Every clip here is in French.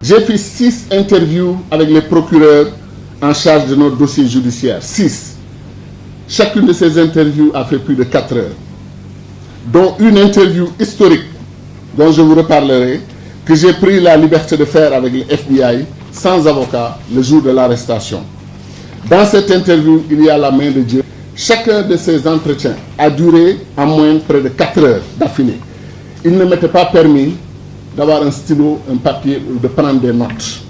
J'ai fait 6 interviews avec les procureurs en charge de notre dossier judiciaire. 6. Chacune de ces interviews a fait plus de 4 heures. Dont une interview historique, dont je vous reparlerai, que j'ai pris la liberté de faire avec le FBI, sans avocat, le jour de l'arrestation. Dans cette interview, il y a la main de Dieu. Chacun de ces entretiens a duré en moyenne près de 4 heures d'affilée. Il ne m'était pas permis d'avoir un stylo, un papier ou de prendre des notes.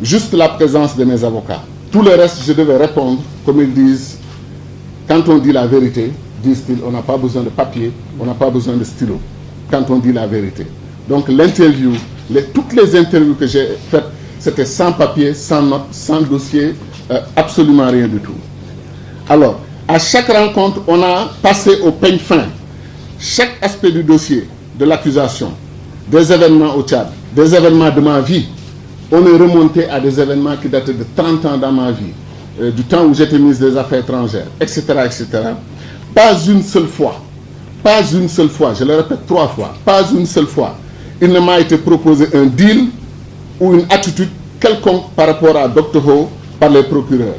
Juste la présence de mes avocats. Tout le reste, je devais répondre, comme ils disent, quand on dit la vérité, disent-ils, on n'a pas besoin de papier, on n'a pas besoin de stylo, quand on dit la vérité. Donc l'interview, toutes les interviews que j'ai faites, c'était sans papier, sans notes, sans dossier, absolument rien du tout. Alors, à chaque rencontre, on a passé au peigne fin chaque aspect du dossier, de l'accusation, des événements au Tchad, des événements de ma vie. On est remonté à des événements qui dataient de 30 ans dans ma vie, du temps où j'étais ministre des Affaires étrangères, etc., etc. Pas une seule fois, je le répète 3 fois, pas une seule fois, il ne m'a été proposé un deal ou une attitude quelconque par rapport à Dr Ho par les procureurs.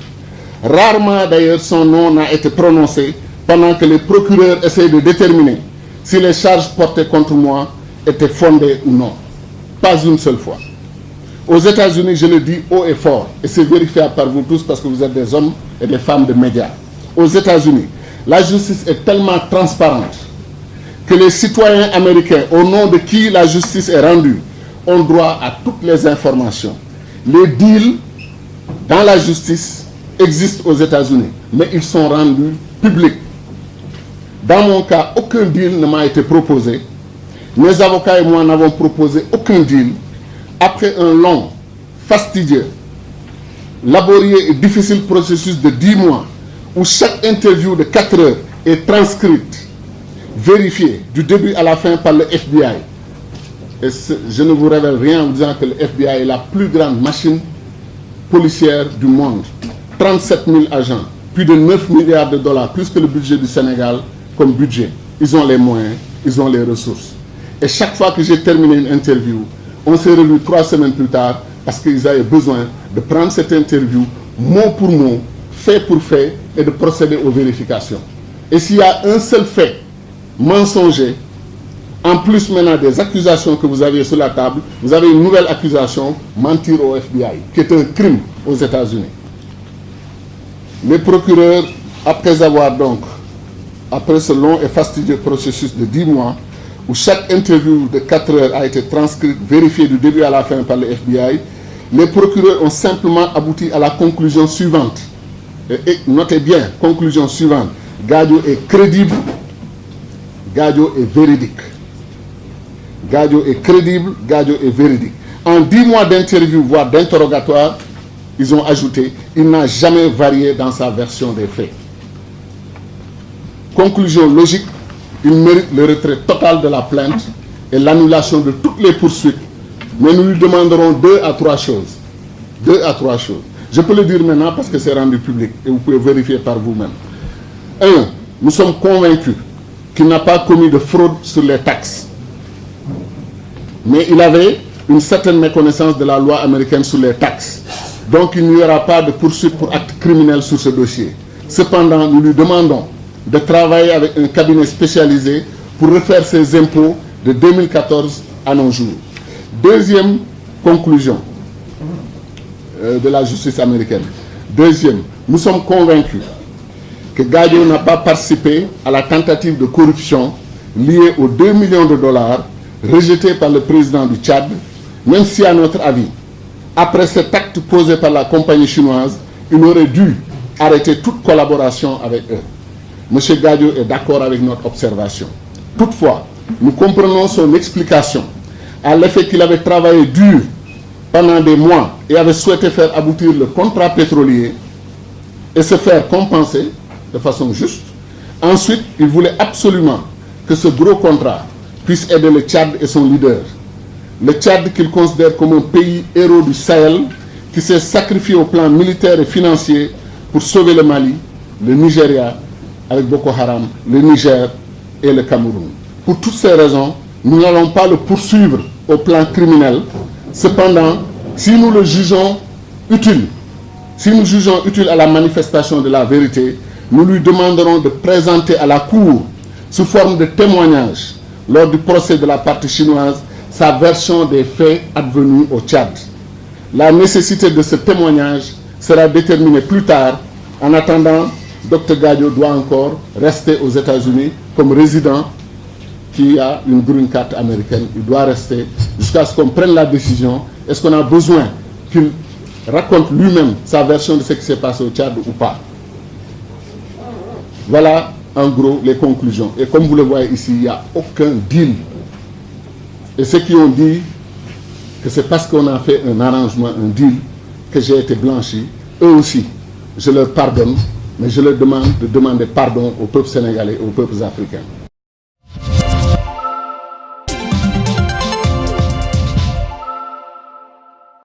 Rarement d'ailleurs son nom n'a été prononcé pendant que les procureurs essayaient de déterminer si les charges portées contre moi étaient fondées ou non. Pas une seule fois. Aux États-Unis, je le dis haut et fort, et c'est vérifiable par vous tous parce que vous êtes des hommes et des femmes de médias. Aux États-Unis, la justice est tellement transparente que les citoyens américains, au nom de qui la justice est rendue, ont droit à toutes les informations. Les deals dans la justice existent aux États-Unis, mais ils sont rendus publics. Dans mon cas, aucun deal ne m'a été proposé. Mes avocats et moi n'avons proposé aucun deal. Après un long, fastidieux, laborieux et difficile processus de 10 mois, où chaque interview de 4 heures est transcrite, vérifiée, du début à la fin par le FBI. Et je ne vous révèle rien en vous disant que le FBI est la plus grande machine policière du monde. 37 000 agents, plus de 9 milliards de dollars, plus que le budget du Sénégal comme budget. Ils ont les moyens, ils ont les ressources. Et chaque fois que j'ai terminé une interview, on s'est revu 3 semaines plus tard parce qu'ils avaient besoin de prendre cette interview mot pour mot, fait pour fait, et de procéder aux vérifications. Et s'il y a un seul fait mensonger, en plus maintenant des accusations que vous avez sur la table, vous avez une nouvelle accusation, mentir au FBI, qui est un crime aux États-Unis. Les procureurs, après ce long et fastidieux processus de 10 mois, où chaque interview de 4 heures a été transcrite, vérifiée du début à la fin par le FBI, les procureurs ont simplement abouti à la conclusion suivante. Et notez bien, conclusion suivante, Gadio est crédible, Gadio est véridique. Gadio est crédible, Gadio est véridique. En 10 mois d'interview, voire d'interrogatoire, ils ont ajouté, il n'a jamais varié dans sa version des faits. Conclusion logique, il mérite le retrait total de la plainte et l'annulation de toutes les poursuites. Mais nous lui demanderons 2 à 3 choses. 2 à 3 choses. Je peux le dire maintenant parce que c'est rendu public et vous pouvez vérifier par vous-même. 1. Nous sommes convaincus qu'il n'a pas commis de fraude sur les taxes. Mais il avait une certaine méconnaissance de la loi américaine sur les taxes. Donc il n'y aura pas de poursuite pour acte criminel sur ce dossier. Cependant, nous lui demandons de travailler avec un cabinet spécialisé pour refaire ses impôts de 2014 à nos jours. Deuxième conclusion de la justice américaine. Deuxième, nous sommes convaincus que Gadio n'a pas participé à la tentative de corruption liée aux 2 millions de dollars rejetés par le président du Tchad, même si à notre avis, après cet acte posé par la compagnie chinoise, il aurait dû arrêter toute collaboration avec eux. M. Gadio est d'accord avec notre observation. Toutefois, nous comprenons son explication à l'effet qu'il avait travaillé dur pendant des mois et avait souhaité faire aboutir le contrat pétrolier et se faire compenser de façon juste. Ensuite, il voulait absolument que ce gros contrat puisse aider le Tchad et son leader. Le Tchad qu'il considère comme un pays héros du Sahel qui s'est sacrifié au plan militaire et financier pour sauver le Mali, le Nigeria avec Boko Haram, le Niger et le Cameroun. Pour toutes ces raisons, nous n'allons pas le poursuivre au plan criminel. Cependant, si nous le jugeons utile, à la manifestation de la vérité, nous lui demanderons de présenter à la Cour, sous forme de témoignage, lors du procès de la partie chinoise, sa version des faits advenus au Tchad. La nécessité de ce témoignage sera déterminée plus tard. En attendant, Dr Gadio doit encore rester aux États-Unis comme résident qui a une green card américaine. Il doit rester jusqu'à ce qu'on prenne la décision. Est-ce qu'on a besoin qu'il raconte lui-même sa version de ce qui s'est passé au Tchad ou pas? Voilà en gros les conclusions. Et comme vous le voyez ici, il n'y a aucun deal. Et ceux qui ont dit que c'est parce qu'on a fait un arrangement, un deal, que j'ai été blanchi, eux aussi, je leur pardonne, mais je leur demande de demander pardon au peuple sénégalais et aux peuples africains.